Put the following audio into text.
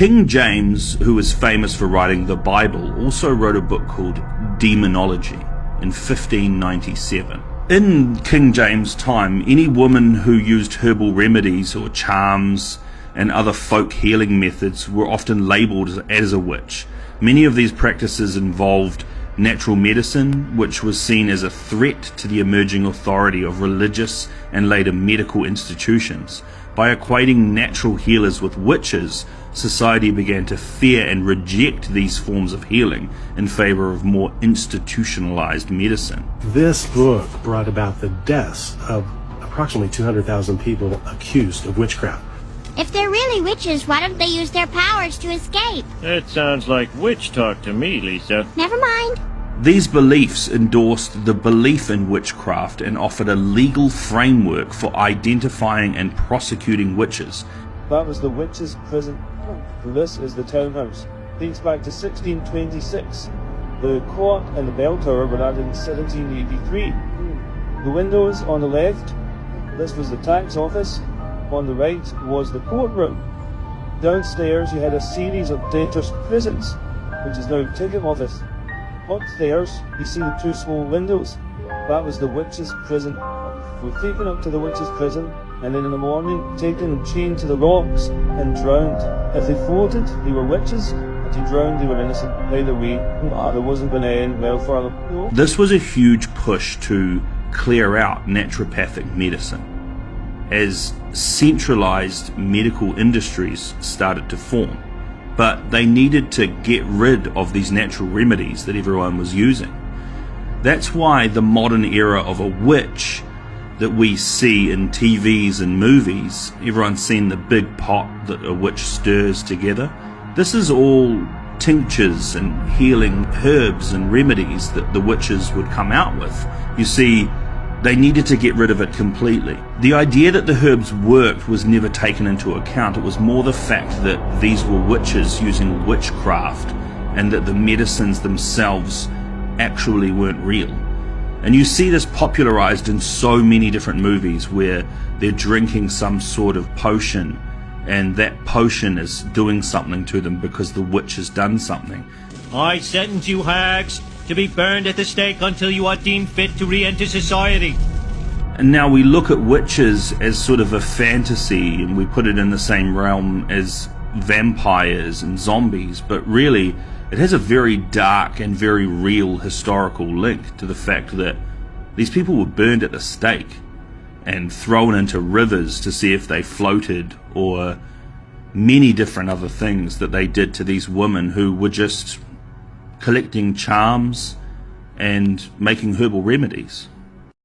King James, who was famous for writing the Bible, also wrote a book called Demonology in 1597. In King James' time, any woman who used herbal remedies or charms and other folk healing methods were often labelled as a witch. Many of these practices involved natural medicine, which was seen as a threat to the emerging authority of religious and later medical institutions. By equating natural healers with witches, society began to fear and reject these forms of healing in favor of more institutionalized medicine. This book brought about the deaths of approximately 200,000 people accused of witchcraft. If they're really witches, why don't they use their powers to escape? That sounds like witch talk to me, Lisa. Never mind. These beliefs endorsed the belief in witchcraft and offered a legal framework for identifying and prosecuting witches. That was the witches' prison. This is the townhouse. Dates back to 1626. The court and the bell tower were added in 1783. The windows on the left, this was the tax office. On the right was the courtroom. Downstairs you had a series of debtors' prisons, which is now ticket office. Upstairs you see the two small windows. That was the witches' prison. We were taken up to the witches' prison, and then in the morning taken and chained to the rocks and drowned. If they floated, they were witches. If they drowned, they were innocent. Either way, there wasn't going to end well for them. This was a huge push to clear out naturopathic medicine, as centralized medical industries started to form. But they needed to get rid of these natural remedies that everyone was using. That's why the modern era of a witch that we see in TVs and movies, everyone's seen the big pot that a witch stirs together. This is all tinctures and healing herbs and remedies that the witches would come out with. You see, they needed to get rid of it completely. The idea that the herbs worked was never taken into account. It was more the fact that these were witches using witchcraft and that the medicines themselves actually weren't real. And you see this popularized in so many different movies where they're drinking some sort of potion and that potion is doing something to them because the witch has done something. I sentence you hags to be burned at the stake until you are deemed fit to re-enter society. And now we look at witches as sort of a fantasy and we put it in the same realm as vampires and zombies, but really it has a very dark and very real historical link to the fact that these people were burned at the stake and thrown into rivers to see if they floated, or many different other things that they did to these women who were just collecting charms and making herbal remedies.